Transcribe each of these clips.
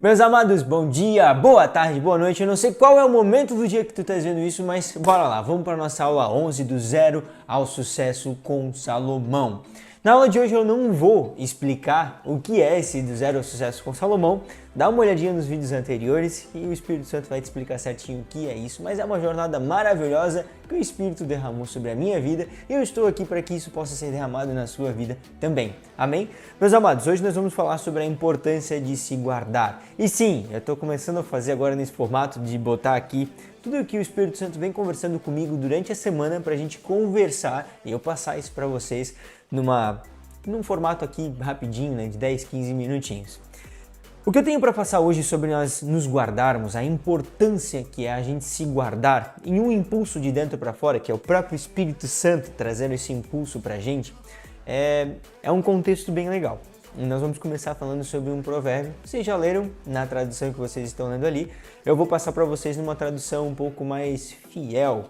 Meus amados, bom dia, boa tarde, boa noite. Eu não sei qual é o momento do dia que tu estás vendo isso, mas bora lá, vamos para a nossa aula 11 do Zero ao Sucesso com Salomão. Na aula de hoje eu não vou explicar o que é esse do Zero ao Sucesso com Salomão. Dá uma olhadinha nos vídeos anteriores e o Espírito Santo vai te explicar certinho o que é isso. Mas é uma jornada maravilhosa que o Espírito derramou sobre a minha vida e eu estou aqui para que isso possa ser derramado na sua vida também. Amém? Meus amados, hoje nós vamos falar sobre a importância de se guardar. E sim, eu estou começando a fazer agora nesse formato de botar aqui tudo o que o Espírito Santo vem conversando comigo durante a semana para a gente conversar e eu passar isso para vocês num formato aqui rapidinho, né, de 10, 15 minutinhos. O que eu tenho para passar hoje sobre nós nos guardarmos, a importância que é a gente se guardar em um impulso de dentro para fora, que é o próprio Espírito Santo trazendo esse impulso para a gente, é um contexto bem legal. E nós vamos começar falando sobre um provérbio. Vocês já leram na tradução que vocês estão lendo ali. Eu vou passar para vocês numa tradução um pouco mais fiel.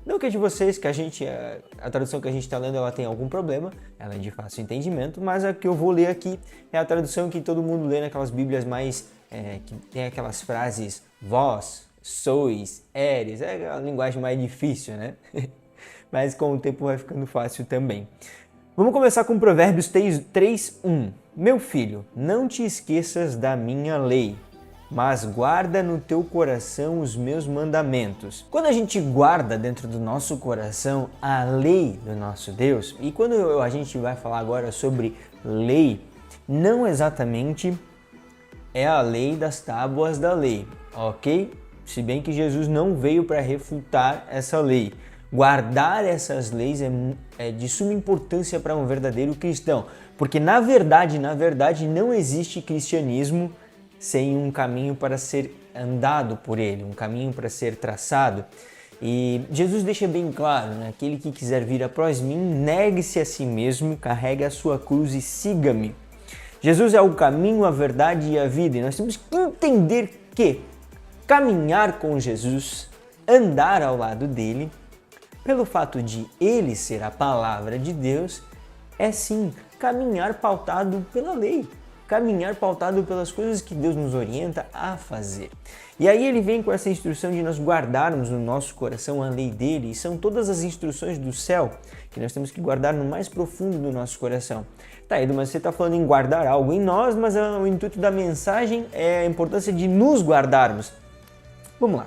Não que a de vocês, que a tradução que a gente está lendo ela tem algum problema, ela é de fácil entendimento, mas a que eu vou ler aqui é a tradução que todo mundo lê naquelas bíblias mais, que tem aquelas frases vós, sois, eres, é a linguagem mais difícil, né? Mas com o tempo vai ficando fácil também. Vamos começar com Provérbios 3:1. Meu filho, não te esqueças da minha lei, mas guarda no teu coração os meus mandamentos. Quando a gente guarda dentro do nosso coração a lei do nosso Deus, e quando a gente vai falar agora sobre lei, não exatamente é a lei das tábuas da lei, ok? Se bem que Jesus não veio para refutar essa lei. Guardar essas leis é de suma importância para um verdadeiro cristão, porque na verdade não existe cristianismo sem um caminho para ser andado por ele, um caminho para ser traçado. E Jesus deixa bem claro, né? Aquele que quiser vir após mim, negue-se a si mesmo, carregue a sua cruz e siga-me. Jesus é o caminho, a verdade e a vida, e nós temos que entender que caminhar com Jesus, andar ao lado dele, pelo fato de ele ser a palavra de Deus, é sim caminhar pautado pela lei, caminhar pautado pelas coisas que Deus nos orienta a fazer. E aí ele vem com essa instrução de nós guardarmos no nosso coração a lei dele, e são todas as instruções do céu que nós temos que guardar no mais profundo do nosso coração. Tá, Edu, mas você está falando em guardar algo em nós, mas o intuito da mensagem é a importância de nos guardarmos. Vamos lá.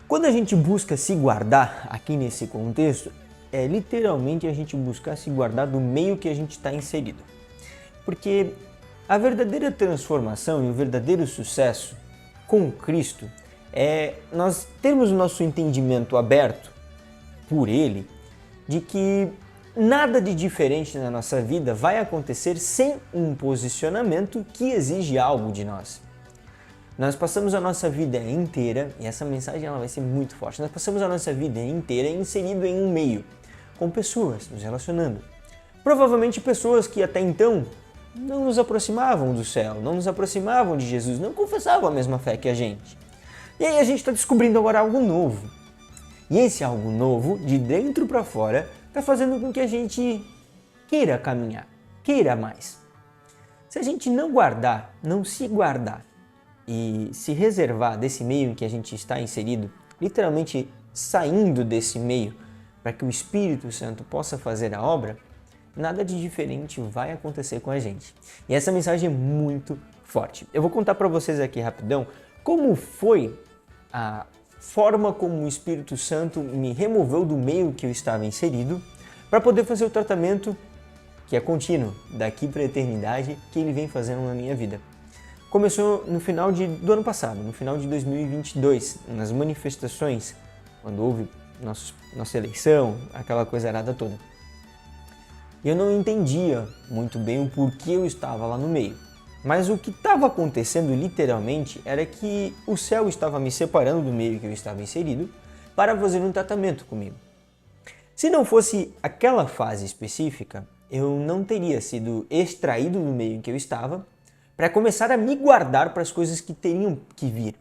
Quando a gente busca se guardar aqui nesse contexto, é literalmente a gente buscar se guardar do meio que a gente está inserido. Porque a verdadeira transformação e o verdadeiro sucesso com Cristo é nós termos o nosso entendimento aberto por Ele de que nada de diferente na nossa vida vai acontecer sem um posicionamento que exige algo de nós. Nós passamos a nossa vida inteira, e essa mensagem ela vai ser muito forte, nós passamos a nossa vida inteira inserido em um meio, com pessoas, nos relacionando. Provavelmente pessoas que até então não nos aproximavam do céu, não nos aproximavam de Jesus, não confessavam a mesma fé que a gente. E aí a gente está descobrindo agora algo novo. E esse algo novo, de dentro para fora, está fazendo com que a gente queira caminhar, queira mais. Se a gente não guardar, não se guardar, e se reservar desse meio em que a gente está inserido, literalmente saindo desse meio para que o Espírito Santo possa fazer a obra, nada de diferente vai acontecer com a gente. E essa mensagem é muito forte. Eu vou contar para vocês aqui rapidão como foi a forma como o Espírito Santo me removeu do meio que eu estava inserido para poder fazer o tratamento que é contínuo, daqui para a eternidade, que ele vem fazendo na minha vida. Começou no final do ano passado, no final de 2022, nas manifestações, quando houve nossa eleição, aquela coisa arada toda. E eu não entendia muito bem o porquê eu estava lá no meio. Mas o que estava acontecendo literalmente era que o céu estava me separando do meio que eu estava inserido para fazer um tratamento comigo. Se não fosse aquela fase específica, eu não teria sido extraído do meio em que eu estava para começar a me guardar para as coisas que teriam que vir.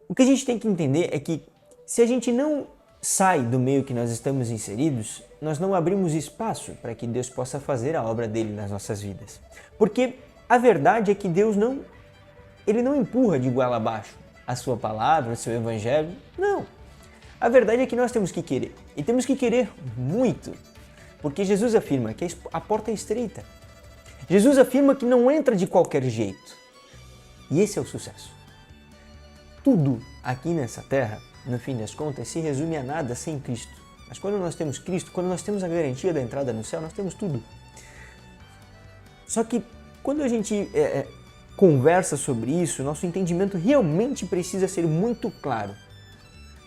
O que a gente tem que entender é que se a gente não sai do meio que nós estamos inseridos, nós não abrimos espaço para que Deus possa fazer a obra dele nas nossas vidas. Porque a verdade é que Deus não Ele não empurra de goela abaixo a sua palavra, o seu evangelho. Não. A verdade é que nós temos que querer. E temos que querer muito. Porque Jesus afirma que a porta é estreita. Jesus afirma que não entra de qualquer jeito. E esse é o sucesso. Tudo aqui nessa terra, no fim das contas, se resume a nada sem Cristo. Mas quando nós temos Cristo, quando nós temos a garantia da entrada no céu, nós temos tudo. Só que quando a gente conversa sobre isso, nosso entendimento realmente precisa ser muito claro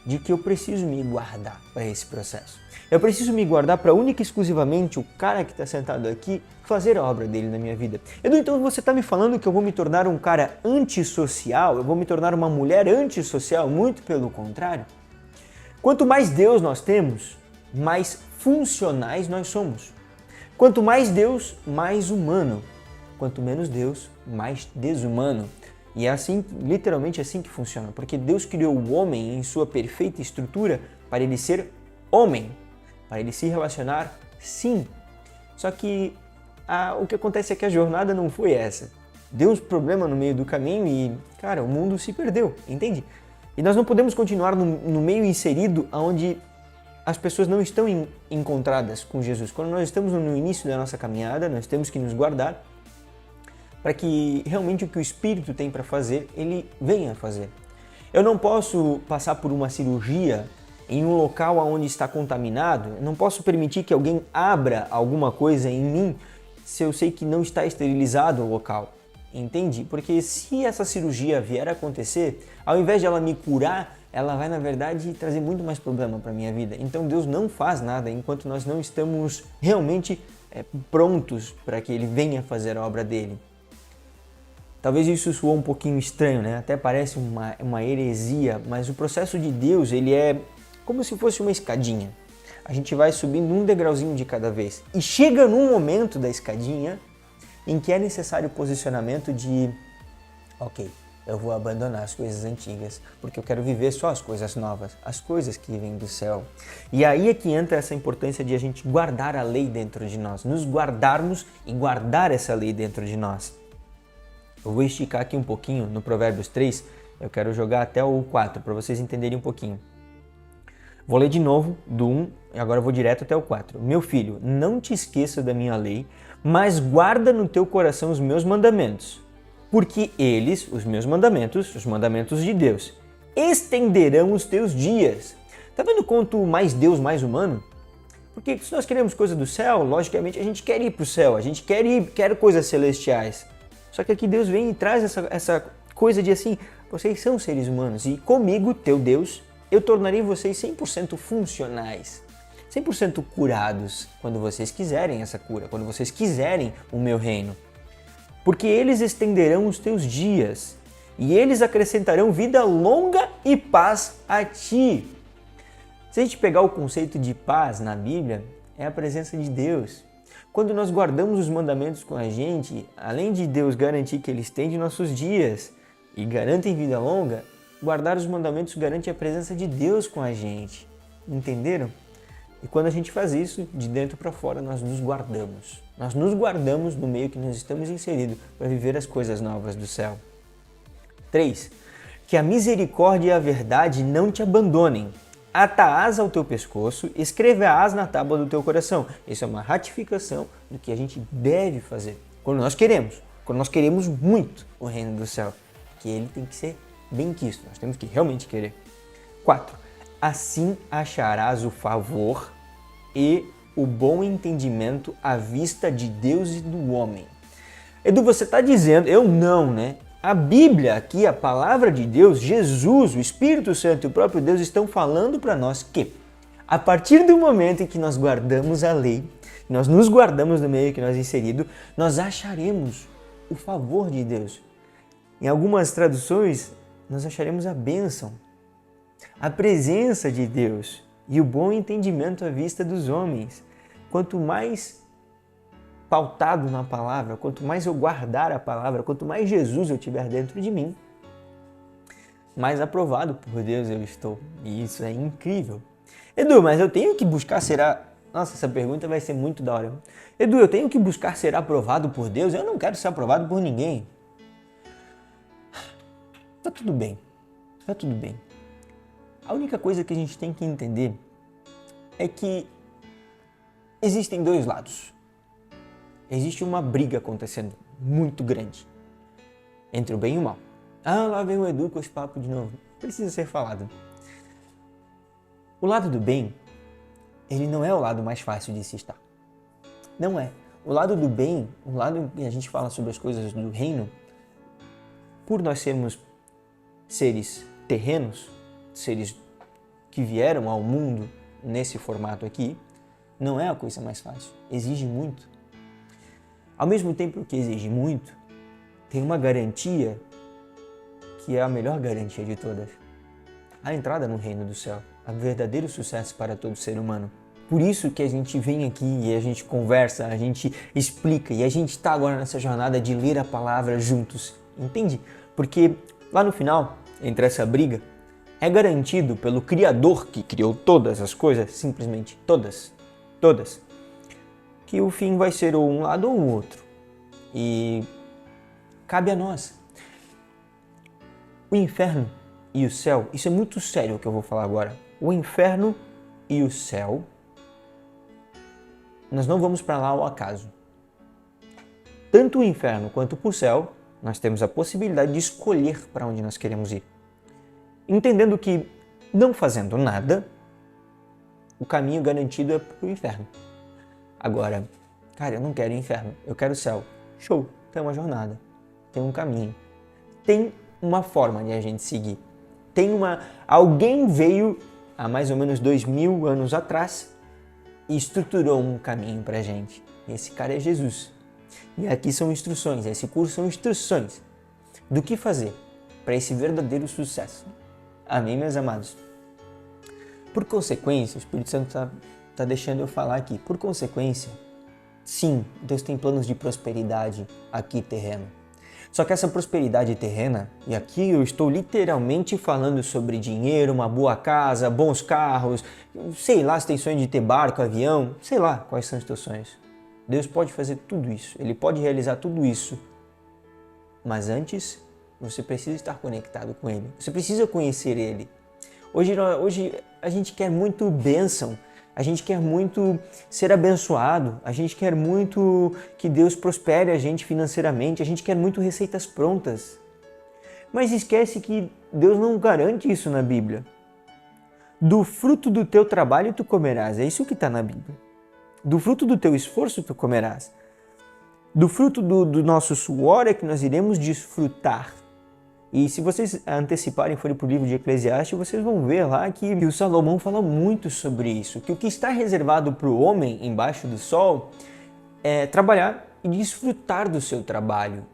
de que eu preciso me guardar para esse processo. Eu preciso me guardar para única e exclusivamente o cara que está sentado aqui fazer a obra dele na minha vida. Edu, então você está me falando que eu vou me tornar um cara antissocial? Eu vou me tornar uma mulher antissocial? Muito pelo contrário. Quanto mais Deus nós temos, mais funcionais nós somos. Quanto mais Deus, mais humano. Quanto menos Deus, mais desumano. E é assim, literalmente assim que funciona, porque Deus criou o homem em sua perfeita estrutura para ele ser homem, para ele se relacionar, sim. Só que o que acontece é que a jornada não foi essa. Deu uns problemas no meio do caminho e, cara, o mundo se perdeu, entende? E nós não podemos continuar no meio inserido onde as pessoas não estão encontradas com Jesus. Quando nós estamos no início da nossa caminhada, nós temos que nos guardar para que realmente o que o Espírito tem para fazer, ele venha fazer. Eu não posso passar por uma cirurgia em um local onde está contaminado, eu não posso permitir que alguém abra alguma coisa em mim se eu sei que não está esterilizado o local, entende? Porque se essa cirurgia vier a acontecer, ao invés de ela me curar, ela vai, na verdade, trazer muito mais problema para a minha vida. Então Deus não faz nada enquanto nós não estamos realmente prontos para que Ele venha fazer a obra dele. Talvez isso soou um pouquinho estranho, né? Até parece uma heresia, mas o processo de Deus, ele é como se fosse uma escadinha. A gente vai subindo um degrauzinho de cada vez. E chega num momento da escadinha em que é necessário o posicionamento de ok, eu vou abandonar as coisas antigas, porque eu quero viver só as coisas novas, as coisas que vêm do céu. E aí é que entra essa importância de a gente guardar a lei dentro de nós, nos guardarmos e guardar essa lei dentro de nós. Eu vou esticar aqui um pouquinho no Provérbios 3, eu quero jogar até o 4 para vocês entenderem um pouquinho. Vou ler de novo do 1 e agora eu vou direto até o 4. Meu filho, não te esqueça da minha lei, mas guarda no teu coração os meus mandamentos, porque eles, os meus mandamentos, os mandamentos de Deus, estenderão os teus dias. Tá vendo quanto mais Deus, mais humano? Porque se nós queremos coisa do céu, logicamente a gente quer ir para o céu, a gente quer coisas celestiais. Só que aqui Deus vem e traz essa coisa de assim, vocês são seres humanos e comigo, teu Deus, eu tornarei vocês 100% funcionais, 100% curados quando vocês quiserem essa cura, quando vocês quiserem o meu reino. Porque eles estenderão os teus dias e eles acrescentarão vida longa e paz a ti. Se a gente pegar o conceito de paz na Bíblia, é a presença de Deus. Quando nós guardamos os mandamentos com a gente, além de Deus garantir que Ele estende nossos dias e garante vida longa, guardar os mandamentos garante a presença de Deus com a gente. Entenderam? E quando a gente faz isso, de dentro para fora, nós nos guardamos. Nós nos guardamos no meio que nós estamos inseridos para viver as coisas novas do céu. 3. Que a misericórdia e a verdade não te abandonem. Ata-as ao teu pescoço, escreve-as na tábua do teu coração. Isso é uma ratificação do que a gente deve fazer quando nós queremos muito o reino do céu, que ele tem que ser bem quisto, nós temos que realmente querer. 4. Assim acharás o favor e o bom entendimento à vista de Deus e do homem. Edu, você está dizendo, eu não, né? A Bíblia aqui, a palavra de Deus, Jesus, o Espírito Santo e o próprio Deus estão falando para nós que a partir do momento em que nós guardamos a lei, nós nos guardamos no meio que nós inserido, nós acharemos o favor de Deus. Em algumas traduções, nós acharemos a bênção, a presença de Deus e o bom entendimento à vista dos homens. Quanto mais pautado na palavra, quanto mais eu guardar a palavra, quanto mais Jesus eu tiver dentro de mim, mais aprovado por Deus eu estou. E isso é incrível. Edu, mas eu tenho que buscar ser... Nossa, essa pergunta vai ser muito da hora. Edu, eu tenho que buscar ser aprovado por Deus? Eu não quero ser aprovado por ninguém. tá tudo bem, tá tudo bem. A única coisa que a gente tem que entender é que existem dois lados. Existe uma briga acontecendo muito grande entre o bem e o mal. Ah, lá vem o Edu com esse papo de novo. Precisa ser falado. O lado do bem, ele não é o lado mais fácil de se estar. Não é. O lado do bem, o lado que a gente fala sobre as coisas do reino, por nós sermos seres terrenos, seres que vieram ao mundo nesse formato aqui, não é a coisa mais fácil. Exige muito. Ao mesmo tempo que exige muito, tem uma garantia que é a melhor garantia de todas. A entrada no reino do céu, o verdadeiro sucesso para todo ser humano. Por isso que a gente vem aqui e a gente conversa, a gente explica e a gente está agora nessa jornada de ler a palavra juntos, entende? Porque lá no final, entre essa briga, é garantido pelo Criador que criou todas as coisas, simplesmente todas, que o fim vai ser ou um lado ou o outro. E cabe a nós. O inferno e o céu, isso é muito sério o que eu vou falar agora. O inferno e o céu, nós não vamos para lá ao acaso. Tanto o inferno quanto o céu, nós temos a possibilidade de escolher para onde nós queremos ir. Entendendo que, não fazendo nada, o caminho garantido é para o inferno. Agora, cara, eu não quero inferno, eu quero céu. Show, tem uma jornada, tem um caminho, tem uma forma de a gente seguir. Alguém veio há mais ou menos 2000 anos atrás e estruturou um caminho pra gente. Esse cara é Jesus. E aqui são instruções, esse curso são instruções do que fazer para esse verdadeiro sucesso. Amém, meus amados? Por consequência, o Espírito Santo está deixando eu falar aqui. Por consequência, sim, Deus tem planos de prosperidade aqui terreno. Só que essa prosperidade terrena, e aqui eu estou literalmente falando sobre dinheiro, uma boa casa, bons carros, sei lá se tem sonho de ter barco, avião, sei lá quais são os teus sonhos. Deus pode fazer tudo isso, Ele pode realizar tudo isso. Mas antes, você precisa estar conectado com Ele, você precisa conhecer Ele. Hoje a gente quer muito bênção, a gente quer muito ser abençoado, a gente quer muito que Deus prospere a gente financeiramente, a gente quer muito receitas prontas. Mas esquece que Deus não garante isso na Bíblia. Do fruto do teu trabalho tu comerás, é isso que está na Bíblia. Do fruto do teu esforço tu comerás. Do fruto do nosso suor é que nós iremos desfrutar. E se vocês anteciparem e forem para o livro de Eclesiastes, vocês vão ver lá que o Salomão fala muito sobre isso, que o que está reservado para o homem embaixo do sol é trabalhar e desfrutar do seu trabalho,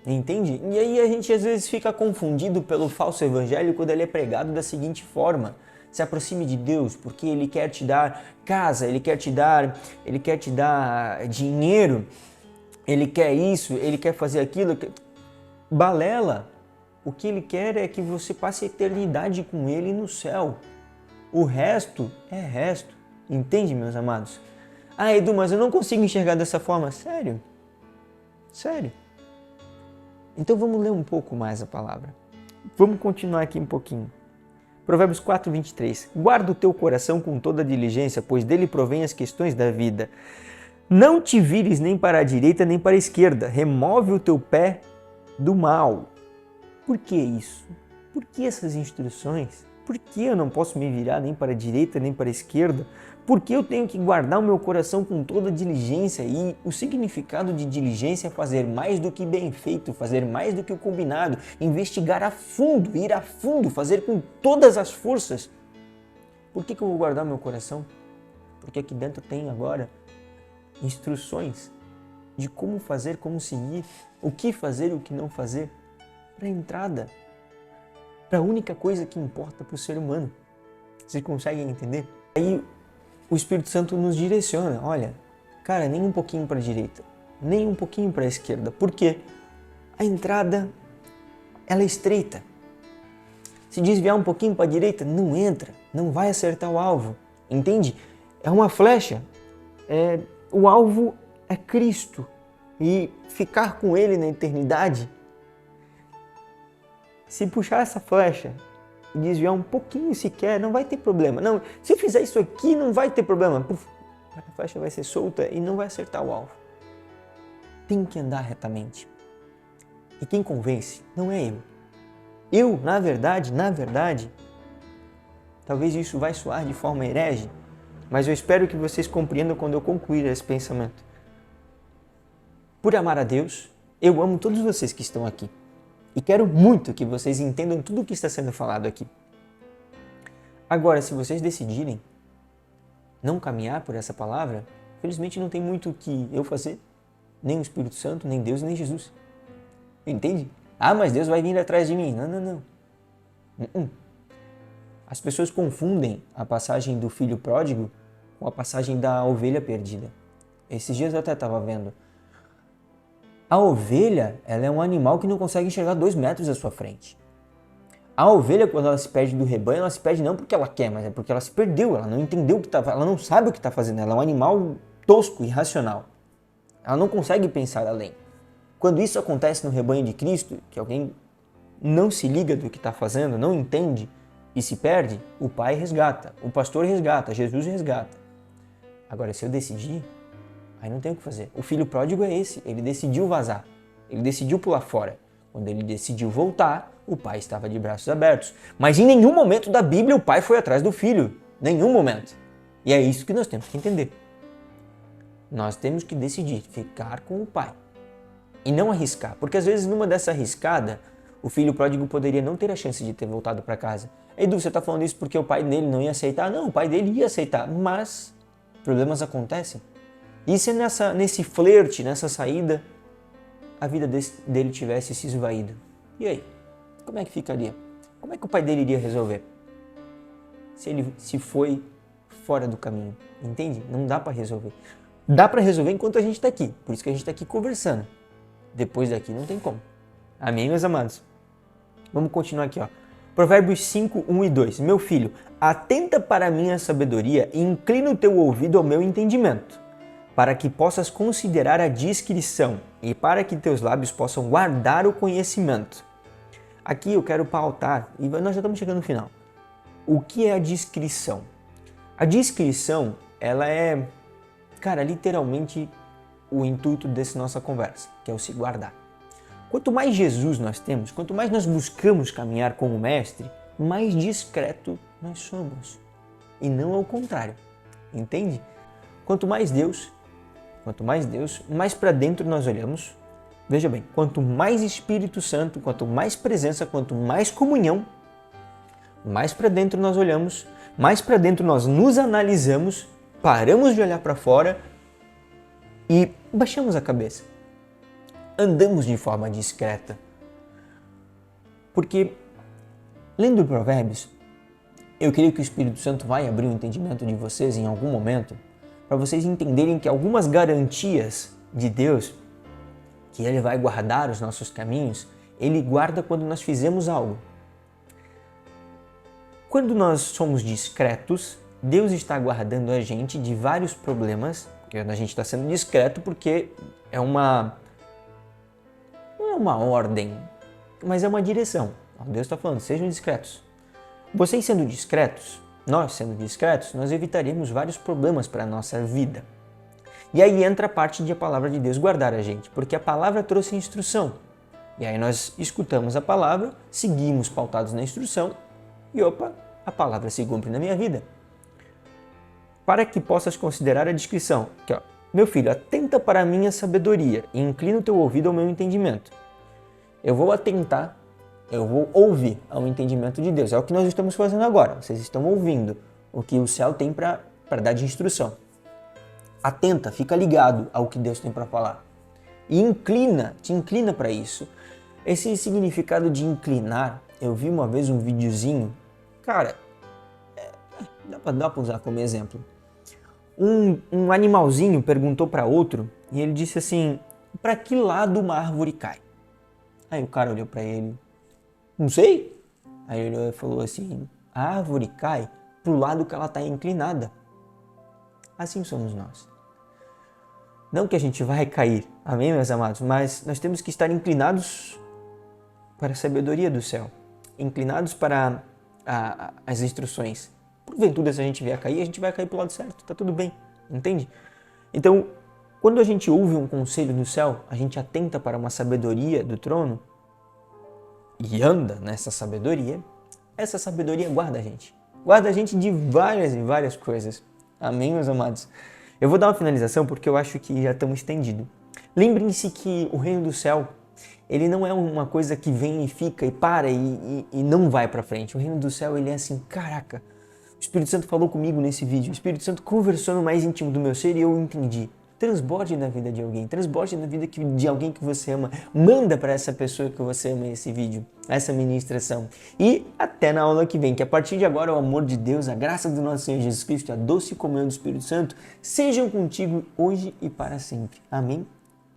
entende? E aí a gente às vezes fica confundido pelo falso evangelho quando ele é pregado da seguinte forma: se aproxime de Deus porque Ele quer te dar casa, Ele quer te dar dinheiro, Ele quer isso, Ele quer fazer aquilo. Balela! O que Ele quer é que você passe a eternidade com Ele no céu. O resto é resto. Entende, meus amados? Ah, Edu, mas eu não consigo enxergar dessa forma. Sério? Sério? Então vamos ler um pouco mais a palavra. Vamos continuar aqui um pouquinho. Provérbios 4, 23. Guarda o teu coração com toda diligência, pois dele provém as questões da vida. Não te vires nem para a direita nem para a esquerda. Remove o teu pé do mal. Por que isso? Por que essas instruções? Por que eu não posso me virar nem para a direita nem para a esquerda? Por que eu tenho que guardar o meu coração com toda diligência? E o significado de diligência é fazer mais do que bem feito, fazer mais do que o combinado, investigar a fundo, ir a fundo, fazer com todas as forças. Por que eu vou guardar o meu coração? Porque aqui dentro tem agora instruções de como fazer, como seguir, o que fazer e o que não fazer. Para a entrada, para a única coisa que importa para o ser humano. Vocês conseguem entender? Aí o Espírito Santo nos direciona, olha, cara, nem um pouquinho para a direita, nem um pouquinho para a esquerda. Por quê? A entrada, ela é estreita. Se desviar um pouquinho para a direita, não entra, não vai acertar o alvo, entende? É uma flecha, o alvo é Cristo e ficar com Ele na eternidade Se puxar essa flecha e desviar um pouquinho sequer, não vai ter problema. Não, se eu fizer isso aqui, não vai ter problema. Puf, a flecha vai ser solta e não vai acertar o alvo. Tem que andar retamente. E quem convence não é eu. Eu, na verdade, talvez isso vai soar de forma herege, mas eu espero que vocês compreendam quando eu concluir esse pensamento. Por amar a Deus, eu amo todos vocês que estão aqui. E quero muito que vocês entendam tudo o que está sendo falado aqui. Agora, se vocês decidirem não caminhar por essa palavra, felizmente não tem muito o que eu fazer, nem o Espírito Santo, nem Deus, nem Jesus. Entende? Ah, mas Deus vai vir atrás de mim. Não. As pessoas confundem a passagem do filho pródigo com a passagem da ovelha perdida. Esses dias eu até estava vendo. A ovelha, ela é um animal que não consegue enxergar 2 metros à sua frente. A ovelha, quando ela se perde do rebanho, ela se perde não porque ela quer, mas é porque ela se perdeu, ela não entendeu o que está, ela não sabe o que está fazendo, ela é um animal tosco, irracional. Ela não consegue pensar além. Quando isso acontece no rebanho de Cristo, que alguém não se liga do que está fazendo, não entende e se perde, o Pai resgata, o pastor resgata, Jesus resgata. Agora, se eu decidir, aí não tem o que fazer. O filho pródigo é esse, ele decidiu vazar, ele decidiu pular fora. Quando ele decidiu voltar, o pai estava de braços abertos. Mas em nenhum momento da Bíblia o pai foi atrás do filho. Nenhum momento. E é isso que nós temos que entender. Nós temos que decidir ficar com o pai. E não arriscar. Porque às vezes numa dessa arriscada, o filho pródigo poderia não ter a chance de ter voltado para casa. Edu, você está falando isso porque o pai dele não ia aceitar? Não, o pai dele ia aceitar. Mas problemas acontecem. E se nesse flerte, nessa saída, a vida dele tivesse se esvaído? E aí? Como é que ficaria? Como é que o pai dele iria resolver? Se foi fora do caminho, entende? Não dá para resolver. Dá para resolver enquanto a gente está aqui, por isso que a gente está aqui conversando. Depois daqui não tem como. Amém, meus amados? Vamos continuar aqui, ó. Provérbios 5, 1 e 2. Meu filho, atenta para a minha sabedoria e inclina o teu ouvido ao meu entendimento, para que possas considerar a discrição e para que teus lábios possam guardar o conhecimento. Aqui eu quero pautar, e nós já estamos chegando no final. O que é a discrição? A discrição, ela é, literalmente o intuito dessa nossa conversa, que é o se guardar. Quanto mais Jesus nós temos, quanto mais nós buscamos caminhar como mestre, mais discreto nós somos. E não ao contrário, entende? Quanto mais Deus, mais para dentro nós olhamos. Veja bem, quanto mais Espírito Santo, quanto mais presença, quanto mais comunhão, mais para dentro nós olhamos, mais para dentro nós nos analisamos, paramos de olhar para fora e baixamos a cabeça. Andamos de forma discreta. Porque, lendo Provérbios, eu creio que o Espírito Santo vai abrir o entendimento de vocês em algum momento, para vocês entenderem que algumas garantias de Deus, que Ele vai guardar os nossos caminhos, Ele guarda quando nós fizemos algo. Quando nós somos discretos, Deus está guardando a gente de vários problemas, porque a gente está sendo discreto porque não é uma ordem, mas é uma direção. Deus está falando, sejam discretos. Vocês sendo discretos, nós sendo discretos, nós evitaríamos vários problemas para a nossa vida. E aí entra a parte de a palavra de Deus guardar a gente, porque a palavra trouxe instrução. E aí nós escutamos a palavra, seguimos pautados na instrução e a palavra se cumpre na minha vida. Para que possas considerar a descrição, que meu filho, atenta para a minha sabedoria e inclina o teu ouvido ao meu entendimento. Eu vou atentar, eu vou ouvir ao entendimento de Deus. É o que nós estamos fazendo agora. Vocês estão ouvindo o que o céu tem para dar de instrução. Atenta, fica ligado ao que Deus tem para falar. E te inclina para isso. Esse significado de inclinar, eu vi uma vez um videozinho, dá para usar como exemplo. Um animalzinho perguntou para outro e ele disse assim, para que lado uma árvore cai? Aí o cara olhou para ele, não sei. Aí ele olhou e falou assim, a árvore cai pro lado que ela está inclinada. Assim somos nós. Não que a gente vai cair, amém, meus amados? Mas nós temos que estar inclinados para a sabedoria do céu. inclinados para as instruções. Porventura, se a gente vier a cair, a gente vai cair pro lado certo, tá tudo bem, entende? Então, quando a gente ouve um conselho do céu, a gente atenta para uma sabedoria do trono e anda nessa sabedoria, essa sabedoria guarda a gente. Guarda a gente de várias e várias coisas. Amém, meus amados? Eu vou dar uma finalização porque eu acho que já estamos estendidos. Lembrem-se que o reino do céu, ele não é uma coisa que vem e fica e para e não vai para frente. O reino do céu, ele é assim, caraca, o Espírito Santo falou comigo nesse vídeo, o Espírito Santo conversou no mais íntimo do meu ser e eu entendi. Transborde na vida de alguém, transborde na vida de alguém que você ama. Manda para essa pessoa que você ama esse vídeo, essa ministração. E até na aula que vem, que a partir de agora o amor de Deus, a graça do nosso Senhor Jesus Cristo, a doce comunhão do Espírito Santo sejam contigo hoje e para sempre. Amém?